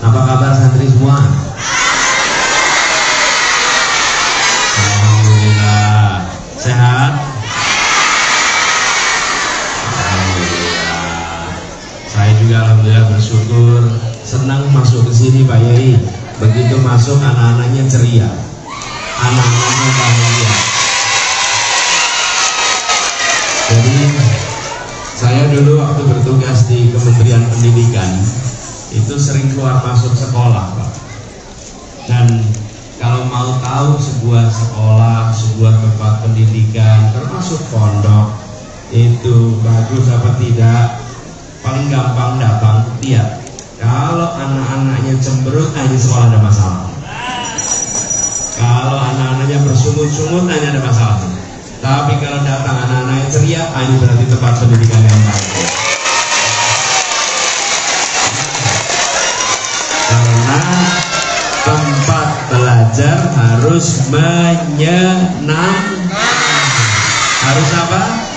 Apa kabar santri semua? Alhamdulillah. Sehat? Alhamdulillah. Saya juga alhamdulillah bersyukur. Senang masuk ke sini Pak Yai. Begitu masuk anak-anaknya ceria, anak-anaknya bahagia. Jadi saya dulu waktu bertugas di Kementerian Pendidikan itu sering keluar masuk sekolah Pak. Dan kalau mau tahu sebuah sekolah, sebuah tempat pendidikan, termasuk pondok, itu bagus apa tidak, paling gampang datang lihat. Kalau anak-anaknya cemberut, ini sekolah ada masalah. Kalau anak-anaknya bersungut-sungut, ini ada masalah. Tapi kalau datang anak-anaknya ceria, ini berarti tempat pendidikan yang baik. Karena tempat belajar harus menyenangkan. Harus apa?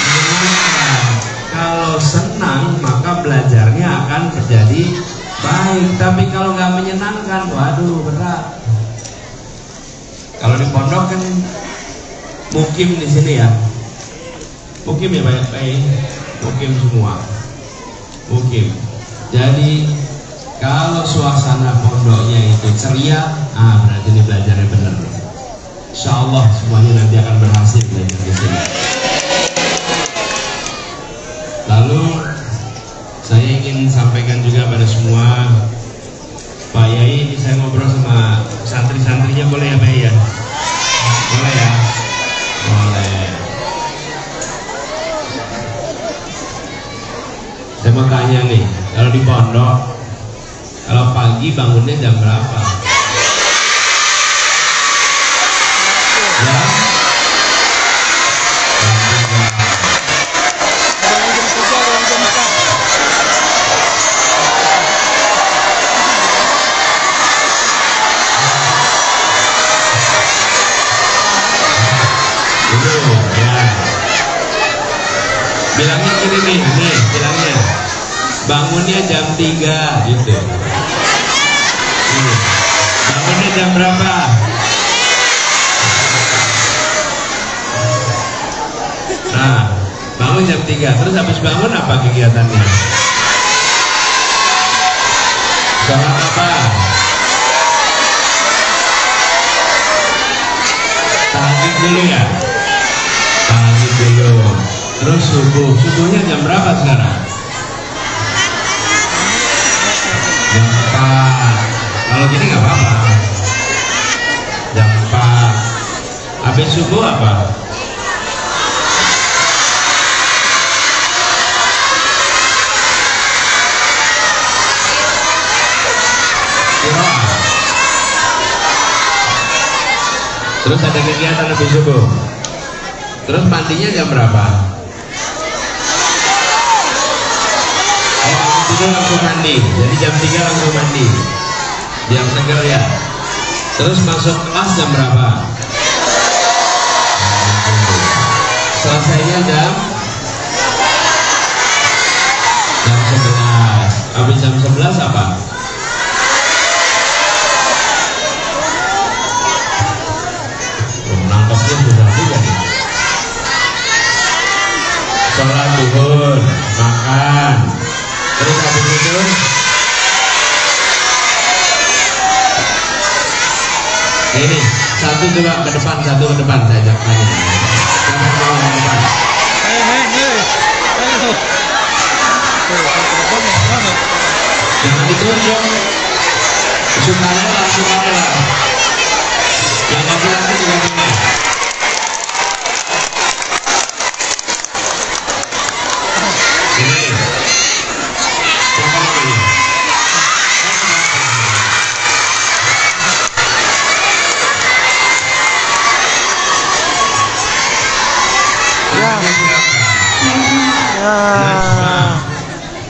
Menyenangkan. Kalau senang, maka belajarnya akan menjadi baik. Tapi kalau nggak menyenangkan, waduh berat. Kalau di pondok kan mukim di sini ya, mukim ya baik-baik, mukim semua, mukim. Jadi kalau suasana pondoknya itu ceria, berarti ini belajarnya benar. Insya Allah semuanya nanti akan berhasil belajar di sini. Lalu saya ingin sampaikan juga pada semua Pak Yai, ini saya ngobrol sama santri-santrinya, boleh ya Pak Yai ya? Boleh ya? Boleh. Saya mau tanya nih, kalau di pondok, kalau pagi bangunnya jam berapa? Ya? Bilangnya gini nih, bilangnya bangunnya jam 3 gitu. Bangunnya jam berapa? Nah, bangun jam 3. Terus habis bangun apa kegiatannya? Sholat apa? Tahajud dulu ya? Tahajud dulu. Terus subuhnya jam berapa sekarang? Jam 4. Kalau gini nggak apa-apa. Jam 4. Habis subuh apa? Terus ada kegiatan habis subuh. Terus mandinya jam berapa? Tidur langsung mandi, jadi jam 3 langsung mandi, biar seger ya. Terus masuk kelas jam berapa? Selesainya jam 11. Habis jam 11 apa? Nangkepnya susah juga nih. Sholat zuhur, makan. Terus habis itu ini satu coba ke depan, satu ke depan, saya ajak tanya. Siapa yang mau ke depan? Jangan ditunjuk. Sukarela. Yang laki-laki juga ini.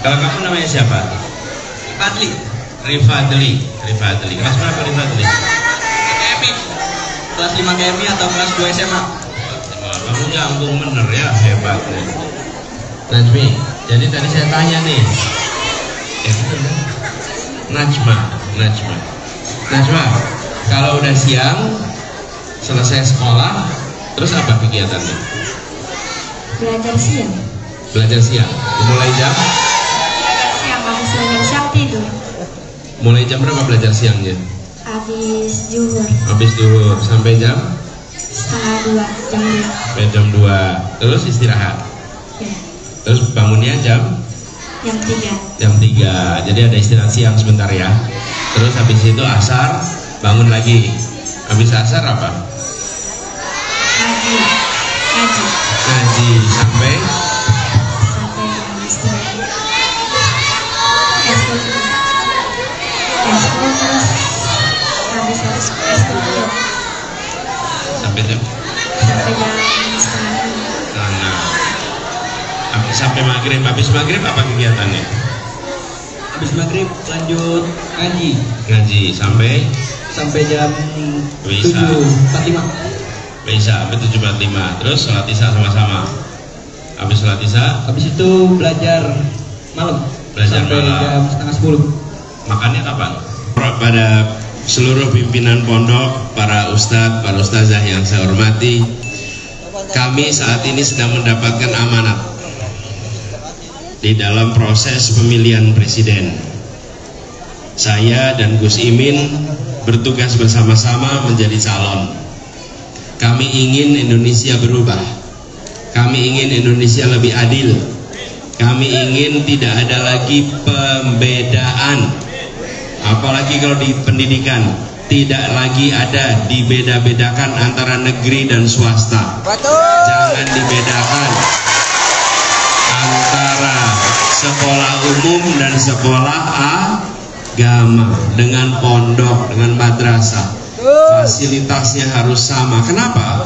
Kalau kamu namanya siapa? Rifadli. Kelas berapa Rifadli? KMI. Kelas 5 KMI atau kelas 2 SMA? Kamu nyambung bener ya, hebat nih. Najmi, jadi tadi saya tanya nih. Bener kan? Najma. Kalau udah siang selesai sekolah, terus apa kegiatannya? Belajar siang. Belajar siang. Mulai jam? Siang, habis belajar siang tidur. Mulai jam berapa belajar siangnya? Habis zuhur. Habis zuhur sampai jam? Setengah 2, jam 2. Sampai jam 2. Terus istirahat. Ya. Terus bangunnya jam? Jam 3. Jam 3. Jadi ada istirahat siang sebentar ya. Terus habis itu asar bangun lagi. Habis asar apa? Ngaji sampai eskul terus habis eskul juga sampai jam setengah 6. Sampai maghrib. Habis maghrib apa kegiatannya? Habis maghrib lanjut Ngaji sampai jam Bisa. 7.45. Sampai 7.45. Terus sholat isya sama-sama. Habis sholat isya, Habis itu belajar malam sampai jam setengah 10. Makannya kapan? Pada seluruh pimpinan pondok, para ustadz, para ustazah yang saya hormati, kami saat ini sedang mendapatkan amanat di dalam proses pemilihan presiden. Saya dan Gus Imin bertugas bersama-sama menjadi calon. Kami ingin Indonesia berubah. Kami ingin Indonesia lebih adil. Kami ingin tidak ada lagi pembedaan. Apalagi kalau di pendidikan, tidak lagi ada dibeda-bedakan antara negeri dan swasta. Jangan dibedakan antara sekolah umum dan sekolah agama, dengan pondok, dengan madrasah. Fasilitasnya harus sama. Kenapa?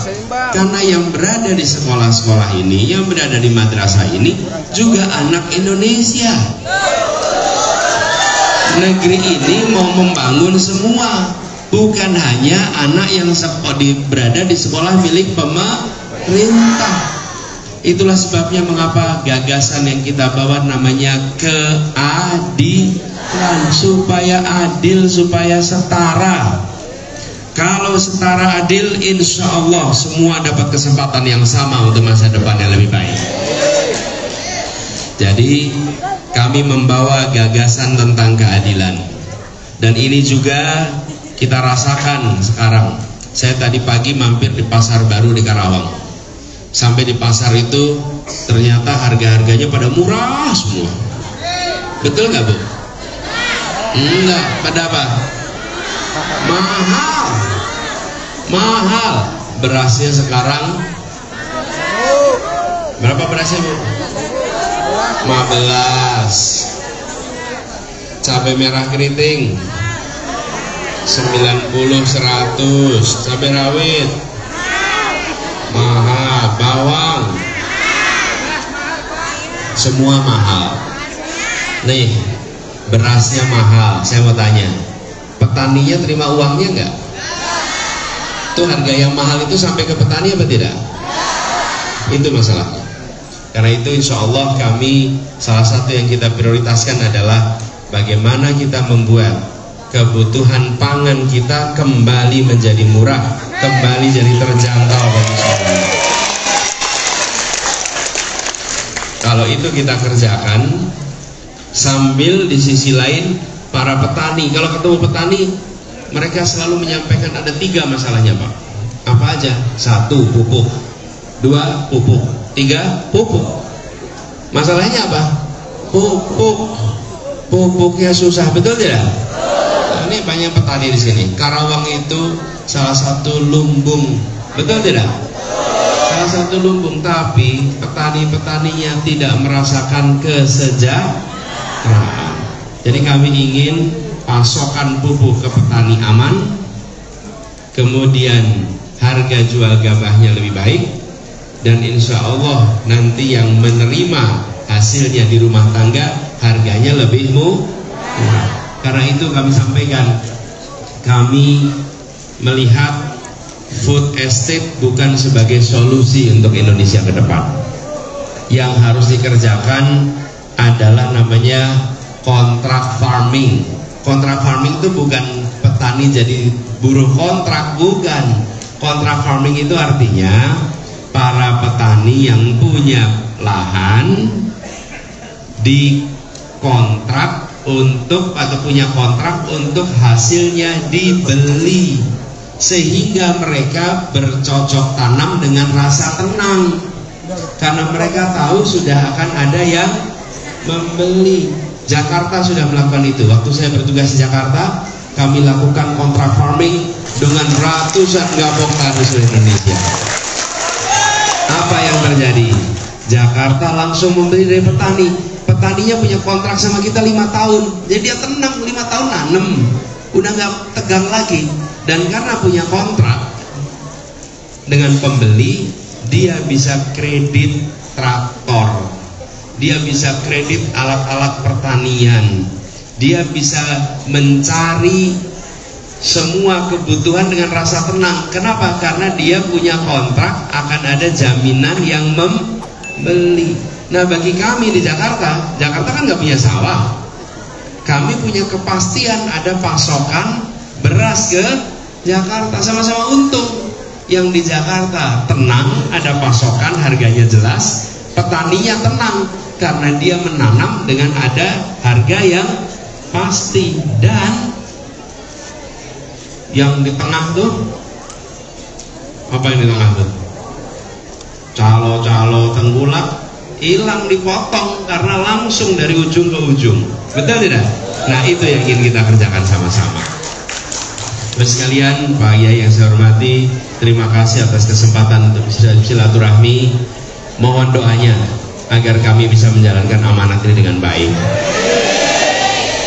Karena yang berada di sekolah-sekolah ini, yang berada di madrasah ini juga anak Indonesia. Negeri ini mau membangun semua, bukan hanya anak yang berada di sekolah milik pemerintah. Itulah sebabnya mengapa gagasan yang kita bawa namanya keadilan, supaya adil, supaya setara. Kalau setara adil, insya Allah semua dapat kesempatan yang sama untuk masa depan yang lebih baik. Jadi kami membawa gagasan tentang keadilan, dan ini juga kita rasakan sekarang. Saya tadi pagi mampir di pasar baru di Karawang. Sampai di pasar itu ternyata harga-harganya pada murah semua. Betul nggak, Bu? Enggak, pada apa? Mahal. Berasnya sekarang berapa berasnya, Bu? 15. Cabai merah keriting 90, 100. Cabai rawit mahal, bawang semua mahal. Nih, berasnya mahal. Saya mau tanya, petaninya terima uangnya enggak? Itu harga yang mahal itu sampai ke petani apa tidak? Itu masalahnya. Karena itu insya Allah kami, salah satu yang kita prioritaskan adalah bagaimana kita membuat kebutuhan pangan kita kembali menjadi murah, kembali jadi terjangkau bagi semua. Kalau itu kita kerjakan, sambil di sisi lain para petani, kalau ketemu petani, mereka selalu menyampaikan ada 3 masalahnya, Pak. Apa aja? 1, pupuk. 2, pupuk. 3, pupuk. Masalahnya apa? Pupuk. Pupuknya susah, betul tidak? Nah, ini banyak petani di sini. Karawang itu salah satu lumbung, betul tidak? Salah satu lumbung, tapi petani-petaninya tidak merasakan kesejahteraan. Jadi kami ingin pasokan pupuk ke petani aman, kemudian harga jual gabahnya lebih baik, dan insya Allah nanti yang menerima hasilnya di rumah tangga harganya lebih murah. Karena itu kami sampaikan, kami melihat food estate bukan sebagai solusi untuk Indonesia ke depan. Yang harus dikerjakan adalah namanya kontrak farming. Kontrak farming itu bukan petani jadi buruh kontrak, bukan. Kontrak farming itu artinya para petani yang punya lahan dikontrak untuk atau punya kontrak untuk hasilnya dibeli, sehingga mereka bercocok tanam dengan rasa tenang karena mereka tahu sudah akan ada yang membeli. Jakarta sudah melakukan itu. Waktu saya bertugas di Jakarta, kami lakukan kontrak farming dengan ratusan gabok tani seluruh Indonesia. Apa yang terjadi? Jakarta langsung membeli dari petani. Petaninya punya kontrak sama kita 5 tahun. Jadi dia tenang, 5 tahun nanem, udah nggak tegang lagi. Dan karena punya kontrak dengan pembeli, dia bisa kredit traktor, dia bisa kredit alat-alat pertanian, dia bisa mencari semua kebutuhan dengan rasa tenang. Kenapa? Karena dia punya kontrak, akan ada jaminan yang membeli. Nah, bagi kami di Jakarta kan nggak punya sawah, kami punya kepastian ada pasokan beras ke Jakarta, sama-sama untung. Yang di Jakarta tenang, ada pasokan, harganya jelas, petaninya tenang karena dia menanam dengan ada harga yang pasti. Dan yang di tengah tuh apa, yang di tengah tuh calo-calo tengkulak hilang, dipotong karena langsung dari ujung ke ujung. Betul tidak? Nah, itu yang ingin kita kerjakan sama-sama. Terus sekalian, Pak Yai yang saya hormati, terima kasih atas kesempatan untuk silaturahmi. Mohon doanya agar kami bisa menjalankan amanat ini dengan baik.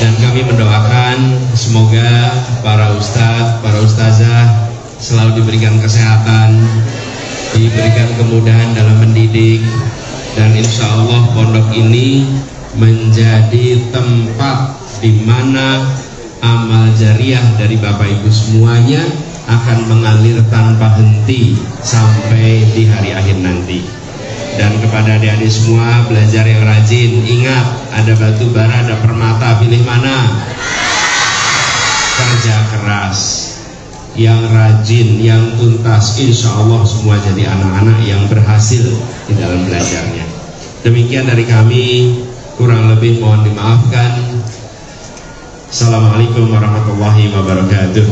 Dan kami mendoakan semoga para ustadz, para ustazah selalu diberikan kesehatan, diberikan kemudahan dalam mendidik, dan insya Allah pondok ini menjadi tempat di mana amal jariah dari Bapak Ibu semuanya akan mengalir tanpa henti sampai di hari akhir nanti. Dan kepada adik-adik semua, belajar yang rajin. Ingat, ada batu bara, ada permata, pilih mana? Kerja keras, yang rajin, yang tuntas, insya Allah semua jadi anak-anak yang berhasil di dalam belajarnya. Demikian dari kami, kurang lebih mohon dimaafkan. Assalamualaikum warahmatullahi wabarakatuh.